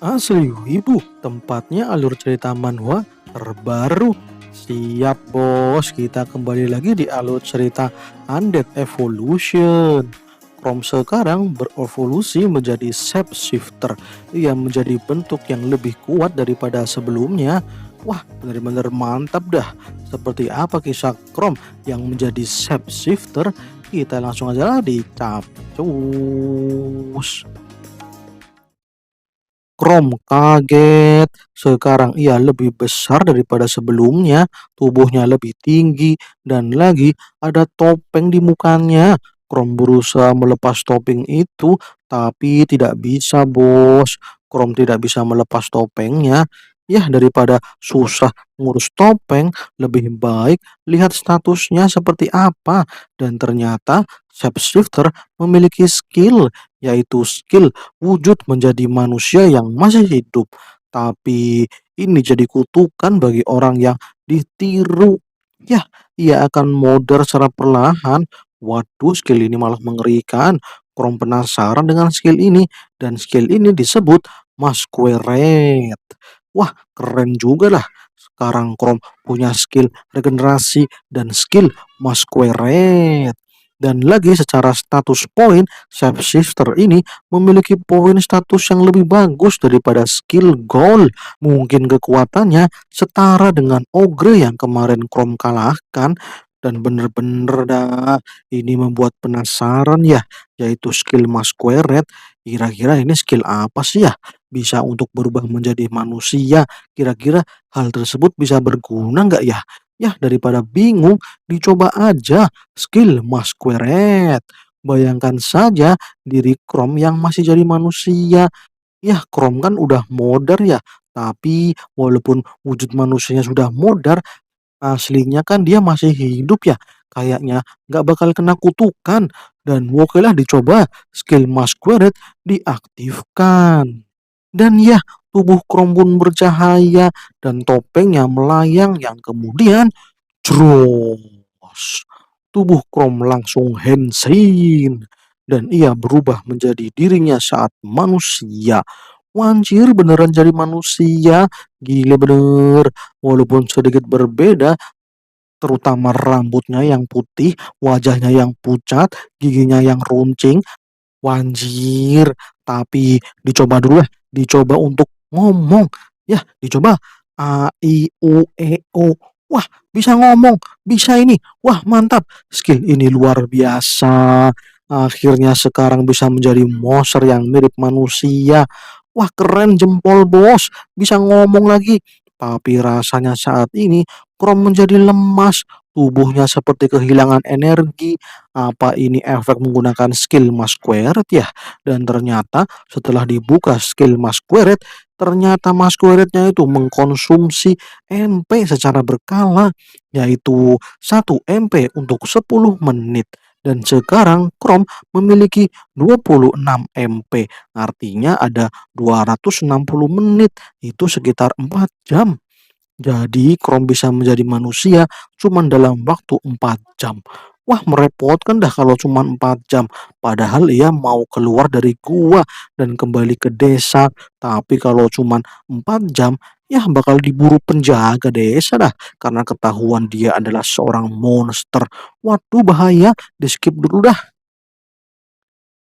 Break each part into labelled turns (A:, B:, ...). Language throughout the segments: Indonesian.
A: Asli Wibu, tempatnya alur cerita manhwa terbaru. Siap bos, kita kembali lagi di alur cerita Undead Evolution. Chrome sekarang berevolusi menjadi shapeshifter. Ia menjadi bentuk yang lebih kuat daripada sebelumnya. Wah, benar-benar mantap dah. Seperti apa kisah Chrome yang menjadi shapeshifter? Kita langsung aja lah dicapcus. Krom kaget. Sekarang ia lebih besar daripada sebelumnya, tubuhnya lebih tinggi, dan lagi ada topeng di mukanya. Krom berusaha melepas topeng itu, tapi tidak bisa, bos. Krom tidak bisa melepas topengnya. Ya, daripada susah ngurus topeng, lebih baik lihat statusnya seperti apa. Dan ternyata shapeshifter memiliki skill, yaitu skill wujud menjadi manusia yang masih hidup. Tapi ini jadi kutukan bagi orang yang ditiru. Ya, ia akan modar secara perlahan. Waduh, skill ini malah mengerikan. Kurang penasaran dengan skill ini. Dan skill ini disebut Masquerade. Wah, keren juga lah. Sekarang Krom punya skill regenerasi dan skill Masquerade. Dan lagi secara status poin, Shapeshifter ini memiliki poin status yang lebih bagus daripada skill gold. Mungkin kekuatannya setara dengan Ogre yang kemarin Chrome kalahkan. Dan bener-bener dah, ini membuat penasaran ya, yaitu skill Masquerade. Kira-kira ini skill apa sih ya? Bisa untuk berubah menjadi manusia. Kira-kira hal tersebut bisa berguna nggak ya? Ya, daripada bingung, dicoba aja skill Masquerade. Bayangkan saja diri Chrome yang masih jadi manusia. Ya, Chrome kan udah modar ya. Tapi walaupun wujud manusianya sudah modar, aslinya kan dia masih hidup ya. Kayaknya nggak bakal kena kutukan. Dan oke lah dicoba skill Masquerade diaktifkan. Dan ya, tubuh Chrome pun bercahaya dan topengnya melayang yang kemudian Jros. Tubuh Chrome langsung henshin dan ia berubah menjadi dirinya saat manusia. Wanjir beneran jadi manusia. Gila bener. Walaupun sedikit berbeda, terutama rambutnya yang putih, wajahnya yang pucat, giginya yang runcing. Wanjir. Tapi dicoba dulu lah. Dicoba untuk ngomong. Ya, dicoba. A, I, U, E, O. Wah, bisa ngomong. Bisa ini. Wah, mantap. Skill ini luar biasa. Akhirnya sekarang bisa menjadi monster yang mirip manusia. Wah, keren jempol bos. Bisa ngomong lagi. Tapi rasanya saat ini Chrome menjadi lemas. Tubuhnya seperti kehilangan energi. Apa ini efek menggunakan skill Masquerade ya? Dan ternyata setelah dibuka skill Masquerade, ternyata Masquerade-nya itu mengkonsumsi MP secara berkala, yaitu 1 MP untuk 10 menit. Dan sekarang Chrome memiliki 26 MP, artinya ada 260 menit, itu sekitar 4 jam. Jadi Chrome bisa menjadi manusia cuma dalam waktu 4 jam. Wah, merepotkan dah kalau cuma 4 jam. Padahal ia mau keluar dari gua dan kembali ke desa. Tapi kalau cuma 4 jam, ya bakal diburu penjaga desa dah. Karena ketahuan dia adalah seorang monster. Waduh, bahaya. Di skip dulu dah.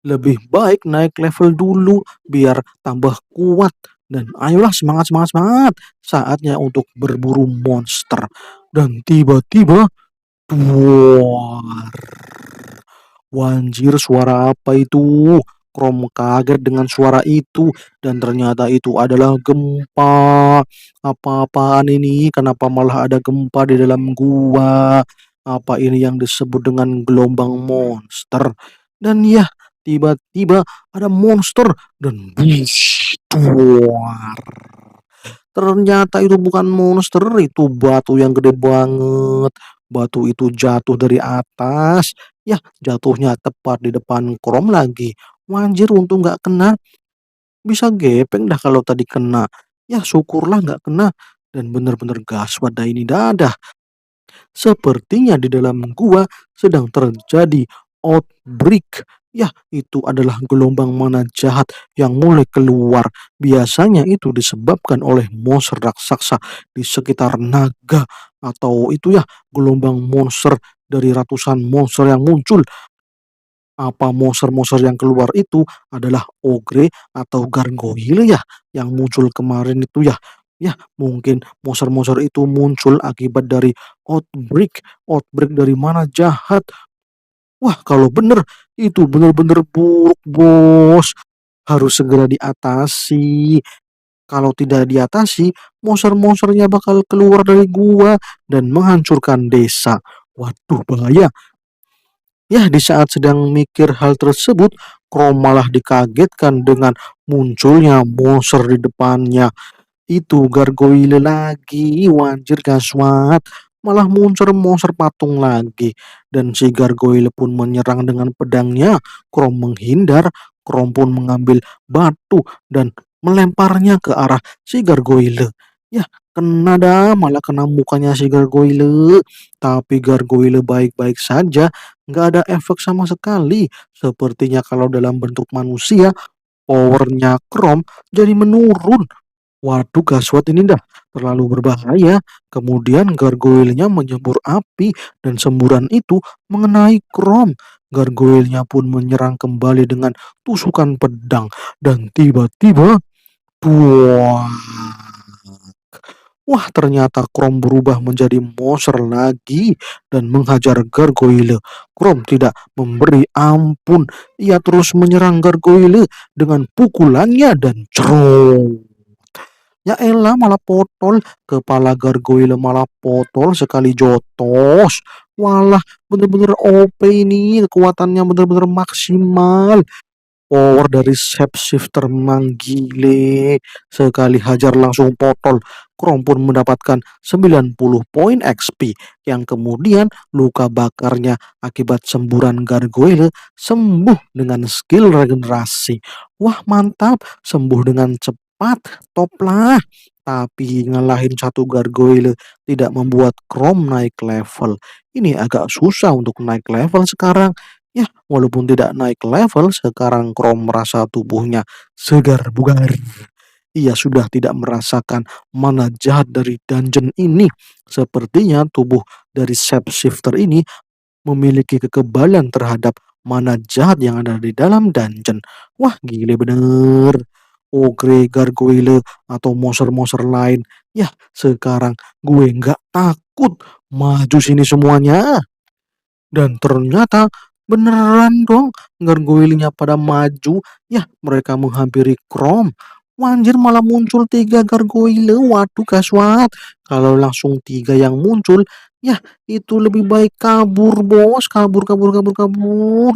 A: Lebih baik naik level dulu biar tambah kuat. Dan ayolah semangat semangat semangat. Saatnya untuk berburu monster. Dan tiba-tiba duar. Wanjir, suara apa itu? Chrome kaget dengan suara itu dan ternyata itu adalah gempa. Apa-apaan ini? Kenapa malah ada gempa di dalam gua? Apa ini yang disebut dengan gelombang monster? Dan ya, tiba-tiba ada monster dan bush, duar. Ternyata itu bukan monster, itu batu yang gede banget. Batu itu jatuh dari atas. Ya, jatuhnya tepat di depan Chrome lagi. Wanjir, untung nggak kena. Bisa gepeng dah kalau tadi kena. Ya, syukurlah nggak kena. Dan bener-bener gaswat dah ini dadah. Sepertinya di dalam gua sedang terjadi outbreak. Yah, itu adalah gelombang mana jahat yang mulai keluar. Biasanya itu disebabkan oleh monster raksasa di sekitar naga atau itu ya gelombang monster dari ratusan monster yang muncul. Apa monster-monster yang keluar itu adalah ogre atau gargoyle ya yang muncul kemarin itu ya. Ya, mungkin monster-monster itu muncul akibat dari outbreak. Outbreak dari mana jahat. Wah, kalau bener itu bener-bener buruk, Bos. Harus segera diatasi. Kalau tidak diatasi, monster-monsternya bakal keluar dari gua dan menghancurkan desa. Waduh, bahaya. Ya, di saat sedang mikir hal tersebut, Chrome malah dikagetkan dengan munculnya monster di depannya. Itu gargoyle lagi, wanjir gaswat. Malah muncul monster patung lagi. Dan si gargoyle pun menyerang dengan pedangnya. Chrome menghindar, Chrome pun mengambil batu dan melemparnya ke arah si gargoyle. Ya, kena dah, malah kena mukanya si gargoyle. Tapi gargoyle baik-baik saja, nggak ada efek sama sekali. Sepertinya kalau dalam bentuk manusia, powernya Chrome jadi menurun. Waduh, gaswat ini dah terlalu berbahaya. Kemudian gargoyle-nya menyembur api dan semburan itu mengenai Chrome. Gargoyle-nya pun menyerang kembali dengan tusukan pedang dan tiba-tiba buah. Wah, ternyata Chrome berubah menjadi monster lagi dan menghajar gargoyle. Chrome tidak memberi ampun. Ia terus menyerang gargoyle dengan pukulannya dan cerong. Ya elah malah potol, kepala gargoyle malah potol sekali jotos. Walah, bener-bener OP ini, kekuatannya bener-bener maksimal. Power dari shapeshifter memang gile. Sekali hajar langsung potol. Chrome pun mendapatkan 90 poin XP yang kemudian luka bakarnya akibat semburan gargoyle sembuh dengan skill regenerasi. Wah, mantap, sembuh dengan cepat, top lah. Tapi ngalahin satu gargoyle tidak membuat Chrome naik level. Ini agak susah untuk naik level sekarang. Ya, walaupun tidak naik level, sekarang Chrome merasa tubuhnya segar bugar. Ia sudah tidak merasakan mana jahat dari dungeon ini. Sepertinya tubuh dari shapeshifter ini memiliki kekebalan terhadap mana jahat yang ada di dalam dungeon. Wah, gile bener. Ogre, gargoyle, atau monster-monster lain. Ya, sekarang gue nggak takut. Maju sini semuanya. Dan ternyata beneran dong gargoyle-nya pada maju. Ya, mereka menghampiri Chrome. Wanjir, malah muncul 3 gargoyle. Waduh, gaswat. Kalau langsung 3 yang muncul, ya itu lebih baik kabur, Bos. Kabur, kabur, kabur, kabur.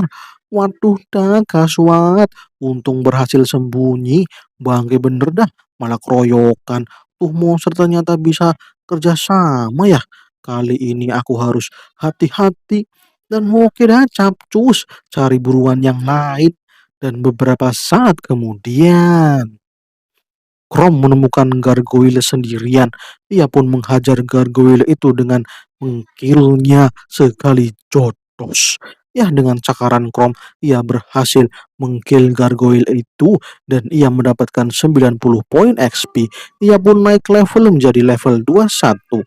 A: Waduh dah, gaswat. Untung berhasil sembunyi. Bangke bener dah, malah keroyokan. Tuh monster ternyata bisa kerja sama ya. Kali ini aku harus hati-hati dan oke dah capcus, cari buruan yang lain. Dan beberapa saat kemudian, Chrome menemukan gargoyle sendirian. Ia pun menghajar gargoyle itu dengan mengkilnya sekali jotos. Ya, dengan cakaran Chrome, ia berhasil mengkill gargoyle itu dan ia mendapatkan 90 poin XP. Ia pun naik level menjadi level 21.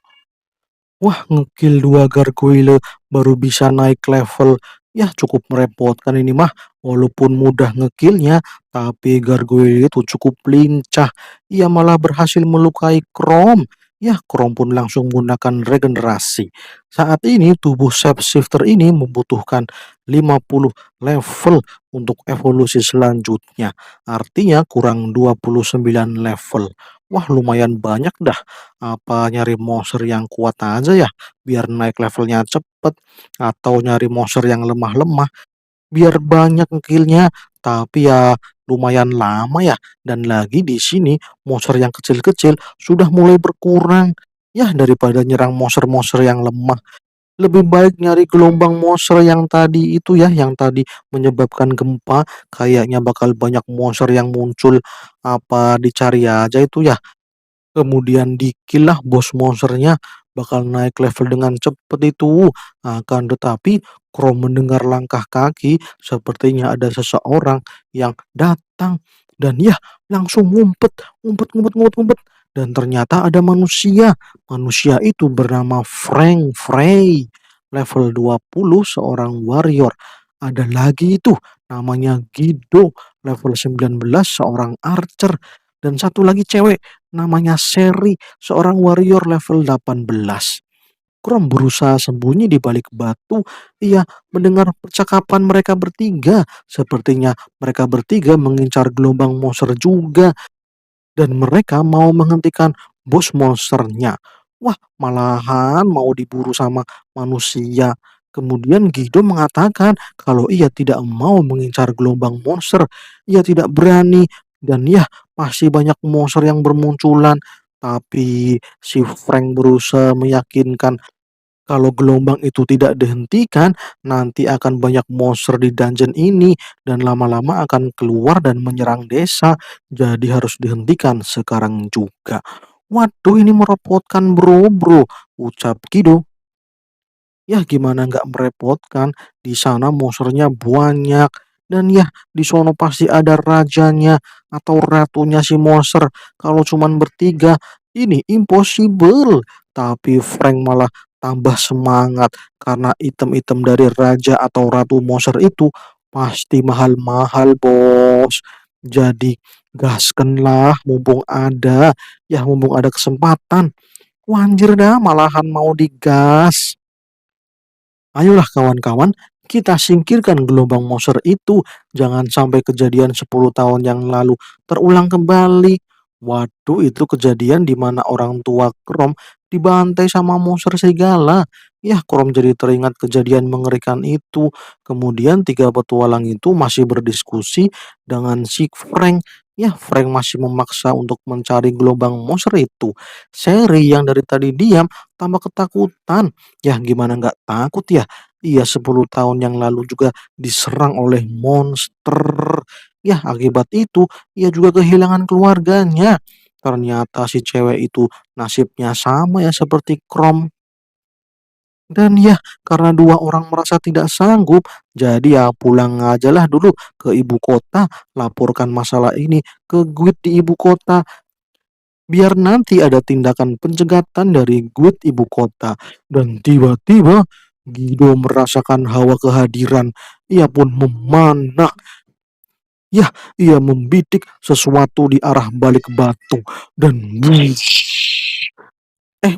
A: Wah, ngekill 2 gargoyle baru bisa naik level. Ya, cukup merepotkan ini mah. Walaupun mudah ngekillnya, tapi gargoyle itu cukup lincah. Ia malah berhasil melukai Chrome. Ya, Chrome pun langsung menggunakan regenerasi. Saat ini tubuh shapeshifter ini membutuhkan 50 level untuk evolusi selanjutnya. Artinya kurang 29 level. Wah, lumayan banyak dah. Apa nyari monster yang kuat aja ya, biar naik levelnya cepet, atau nyari monster yang lemah-lemah, biar banyak kill-nya, tapi ya lumayan lama ya. Dan lagi di sini monster yang kecil-kecil sudah mulai berkurang. Ya, daripada nyerang monster-monster yang lemah, lebih baik nyari gelombang monster yang tadi itu ya, yang tadi menyebabkan gempa. Kayaknya bakal banyak monster yang muncul. Apa dicari aja itu ya. Kemudian di-kill lah bos monsternya, bakal naik level dengan cepet itu. Akan tetapi Crow mendengar langkah kaki, sepertinya ada seseorang yang datang dan ya langsung ngumpet, ngumpet, ngumpet, ngumpet, ngumpet. Dan ternyata ada manusia. Manusia itu bernama Frank Frey, level 20 seorang warrior. Ada lagi itu namanya Guido, level 19 seorang archer. Dan satu lagi cewek namanya Sherry, seorang warrior level 18. Krom berusaha sembunyi di balik batu. Ia mendengar percakapan mereka bertiga. Sepertinya mereka bertiga mengincar gelombang monster juga. Dan mereka mau menghentikan bos monsternya. Wah, malahan mau diburu sama manusia. Kemudian Guido mengatakan kalau ia tidak mau mengincar gelombang monster. Ia tidak berani. Dan ya, pasti banyak monster yang bermunculan. Tapi si Frank berusaha meyakinkan kalau gelombang itu tidak dihentikan, nanti akan banyak monster di dungeon ini dan lama-lama akan keluar dan menyerang desa. Jadi harus dihentikan sekarang juga. Waduh, ini merepotkan bro, ucap Kido. Ya gimana nggak merepotkan, di sana monsternya banyak. Dan ya, di sono pasti ada rajanya atau ratunya si monster. Kalau cuman bertiga, ini impossible. Tapi Frank malah tambah semangat karena item-item dari raja atau ratu monster itu pasti mahal-mahal, bos. Jadi gaskenlah mumpung ada, ya mumpung ada kesempatan. Wanjir dah, malahan mau digas. Ayolah kawan-kawan, kita singkirkan gelombang monster itu. Jangan sampai kejadian 10 tahun yang lalu terulang kembali. Waduh, itu kejadian di mana orang tua Krom dibantai sama monster serigala. Ya, Krom jadi teringat kejadian mengerikan itu. Kemudian tiga petualang itu masih berdiskusi dengan si Frank. Ya, Frank masih memaksa untuk mencari gelombang monster itu. Sherry yang dari tadi diam tambah ketakutan. Ya gimana nggak takut ya? Iya 10 tahun yang lalu juga diserang oleh monster. Ya akibat itu ia juga kehilangan keluarganya. Ternyata si cewek itu nasibnya sama ya seperti Krom. Dan ya karena dua orang merasa tidak sanggup, jadi ya pulang aja lah dulu ke ibu kota, laporkan masalah ini ke guide di ibu kota. Biar nanti ada tindakan pencegatan dari guide ibu kota. Dan tiba-tiba Guido merasakan hawa kehadiran. Ia pun memanah. Ya, ia membidik sesuatu di arah balik batu. Dan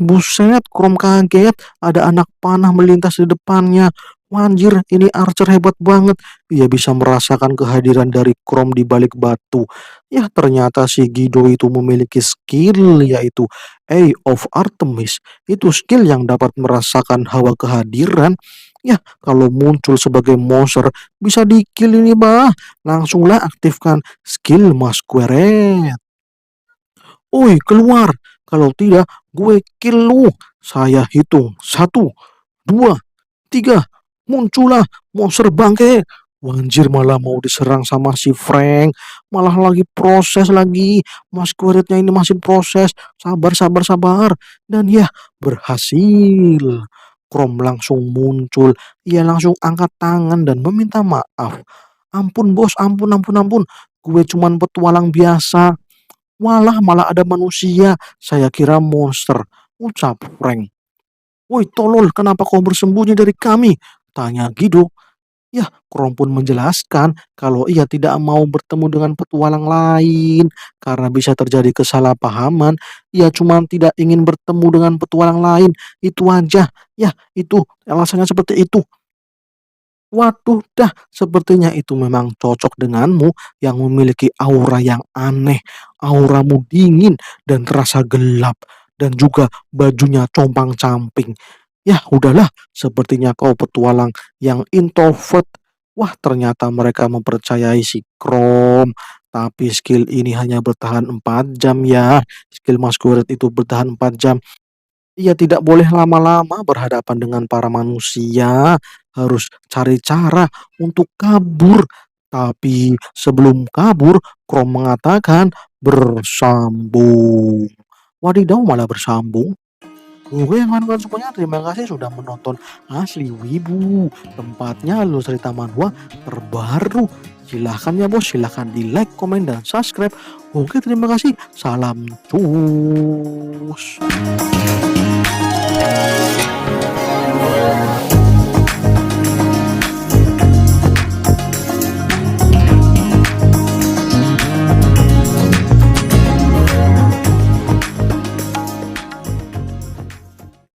A: buset, Krom kaget. Ada anak panah melintas di depannya. Wanjir, ini Archer hebat banget. Ia bisa merasakan kehadiran dari Krom di balik batu. Ya, ternyata si Guido itu memiliki skill yaitu Eye of Artemis. Itu skill yang dapat merasakan hawa kehadiran. Ya, kalau muncul sebagai monster, bisa di-kill ini, bah. Langsunglah aktifkan skill Masquerade. Oi, keluar. Kalau tidak, gue kill lu. Saya hitung. Satu, dua, tiga. Muncullah monster bangke. Wanjir malah mau diserang sama si Frank. Malah lagi proses lagi. Masquerade-nya ini masih proses. Sabar, sabar, sabar. Dan ya, berhasil. Krom langsung muncul. Ia langsung angkat tangan dan meminta maaf. Ampun bos, ampun, ampun, ampun. Gue cuman petualang biasa. Walah malah ada manusia, saya kira monster, ucap Frank. Woi tolol, kenapa kau bersembunyi dari kami? Tanya Guido. Ya, Krom pun menjelaskan kalau ia tidak mau bertemu dengan petualang lain karena bisa terjadi kesalahpahaman. Ia cuma tidak ingin bertemu dengan petualang lain. Itu aja. Ya, itu alasannya seperti itu. Waduh dah, sepertinya itu memang cocok denganmu yang memiliki aura yang aneh. Auramu dingin dan terasa gelap. Dan juga bajunya compang-camping. Ya udahlah, sepertinya kau petualang yang introvert. Wah ternyata mereka mempercayai si Krom. Tapi skill ini hanya bertahan 4 jam ya. Skill Masquerade itu bertahan 4 jam. Ia tidak boleh lama-lama berhadapan dengan para manusia, harus cari cara untuk kabur. Tapi sebelum kabur, Krom mengatakan bersambung. Wadidaw malah bersambung. Oke kawan-kawan semuanya, terima kasih sudah menonton Asli Wibu, tempatnya alur cerita manhwa terbaru. Silahkan ya bos, silahkan di like, komen, dan subscribe. Oke terima kasih, salam cus.